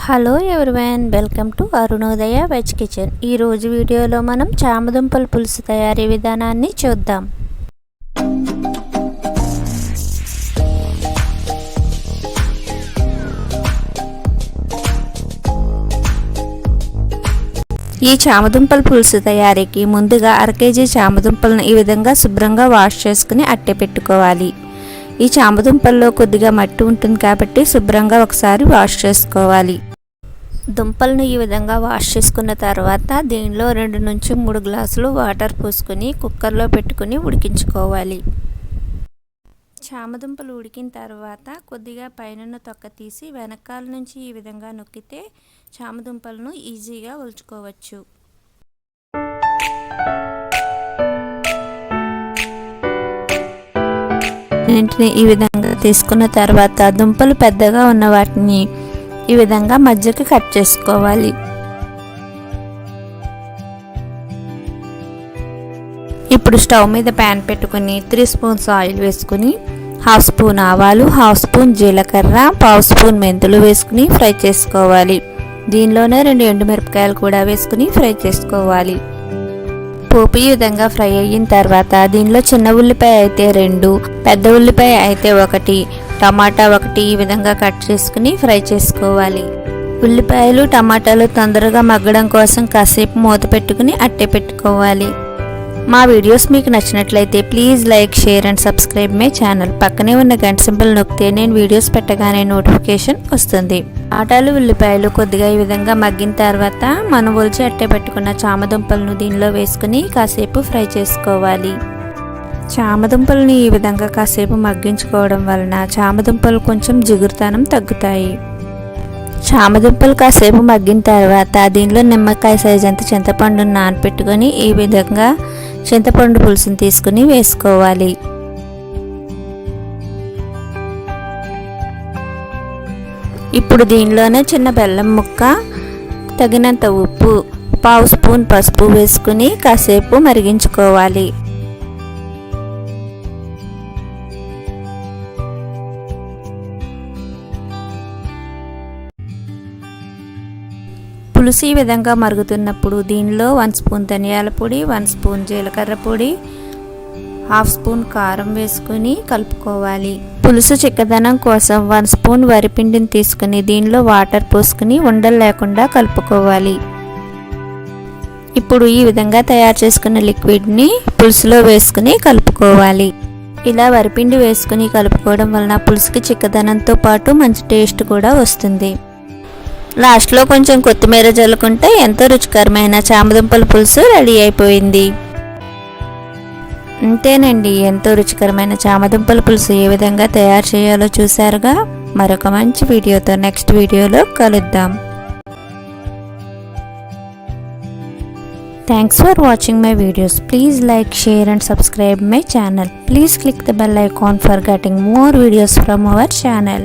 Hello everyone, welcome to Arunodaya veg kitchen. ఈరోజు వీడియోలో మనం చామదుంపల పులుసు తయారీ విధానాన్ని చూద్దాం. ఈ చామదుంపల పులుసు తయారీకి ముందుగా 1 కేజీ చామదుంపలను ఈ విధంగా శుభ్రంగా వాష్ చేసుకుని అట్టే పెట్టుకోవాలి. ఈ చామదుంపల్లో కొద్దిగా మట్టి ఉంటుంది కాబట్టి శుభ్రంగా ఒకసారి వాష్ చేసుకోవాలి. దుంపలను ఈ విధంగా వాష్ చేసుకున్న తర్వాత దీనిలో 2 నుంచి 3 గ్లాసులు వాటర్ పోసుకొని కుక్కర్లో పెట్టుకుని ఉడికించుకోవాలి. చామదుంపలు ఉడికిన తర్వాత కొద్దిగా పైన తొక్క తీసి వెనకాల నుంచి ఈ విధంగా నొక్కితే చామదుంపలను ఈజీగా ఒలుచుకోవచ్చు. వీటిని ఈ విధంగా తీసుకున్న తర్వాత దుంపలు పెద్దగా ఉన్న వాటిని ఈ విధంగా మధ్యకి కట్ చేసుకోవాలి. ఇప్పుడు స్టవ్ మీద ప్యాన్ పెట్టుకుని 3 స్పూన్స్ ఆయిల్ వేసుకుని 1/2 స్పూన్ ఆవాలు, 1/2 స్పూన్ జీలకర్ర, 1/2 స్పూన్ మెంతులు వేసుకుని ఫ్రై చేసుకోవాలి. దీనిలోనే 2 ఎండుమిరపకాయలు కూడా వేసుకుని ఫ్రై చేసుకోవాలి. పోపు ఈ విధంగా ఫ్రై అయిన తర్వాత దీనిలో చిన్న ఉల్లిపాయ అయితే 2, పెద్ద ఉల్లిపాయ అయితే 1, టమాటా 1 ఈ విధంగా కట్ చేసుకుని ఫ్రై చేసుకోవాలి. ఉల్లిపాయలు టమాటాలు తొందరగా మగ్గడం కోసం కాసేపు మూత పెట్టుకుని అట్టే పెట్టుకోవాలి. మా వీడియోస్ మీకు నచ్చినట్లయితే please like, share and subscribe my channel. పక్కనే ఉన్న గంట సింబల్ నొక్కితే నేను వీడియోస్ పెట్టగానే నోటిఫికేషన్ వస్తుంది. టమాటాలు ఉల్లిపాయలు కొద్దిగా ఈ విధంగా మగ్గిన తర్వాత మనం ఒలిచి అట్టే పెట్టుకున్న చామదుంపలను దీనిలో వేసుకుని కాసేపు ఫ్రై చేసుకోవాలి. చామదుంపలని ఈ విధంగా కాసేపు మగ్గించుకోవడం వలన చామదుంపలు కొంచెం జిగురుతనం తగ్గుతాయి. చామదుంపలు కాసేపు మగ్గిన తర్వాత దీనిలో నిమ్మకాయ సైజ్ అంత చింతపండును నానపెట్టుకొని ఈ విధంగా చింతపండు పులుసుని తీసుకుని వేసుకోవాలి. ఇప్పుడు దీనిలోనే చిన్న బెల్లం ముక్క, తగినంత ఉప్పు, 1/2 స్పూన్ పసుపు వేసుకుని కాసేపు మరిగించుకోవాలి. పులుసు ఈ విధంగా మరుగుతున్నప్పుడు దీనిలో 1 స్పూన్ ధనియాల పొడి, 1 స్పూన్ జీలకర్ర పొడి, 1/2 స్పూన్ కారం వేసుకుని కలుపుకోవాలి. పులుసు చిక్కదనం కోసం 1 స్పూన్ వరిపిండిని తీసుకుని దీనిలో వాటర్ పోసుకుని ఉండలు లేకుండా కలుపుకోవాలి. ఇప్పుడు ఈ విధంగా తయారు చేసుకున్న లిక్విడ్ని పులుసులో వేసుకుని కలుపుకోవాలి. ఇలా వరిపిండి వేసుకుని కలుపుకోవడం వలన పులుసుకి చిక్కదనంతో పాటు మంచి టేస్ట్ కూడా వస్తుంది. లాస్ట్లో కొంచెం కొత్తిమీర జల్లుకుంటే ఎంతో రుచికరమైన చామదుంపల పులుసు రెడీ అయిపోయింది. అంతేనండి, ఎంతో రుచికరమైన చామదుంపల పులుసు ఏ విధంగా తయారు చేయాలో చూశారుగా. మరొక మంచి వీడియోతో నెక్స్ట్ వీడియోలో కలుద్దాం. Thanks for watching my videos. Please like, share and subscribe my channel. Please click the bell icon for getting more videos from our channel.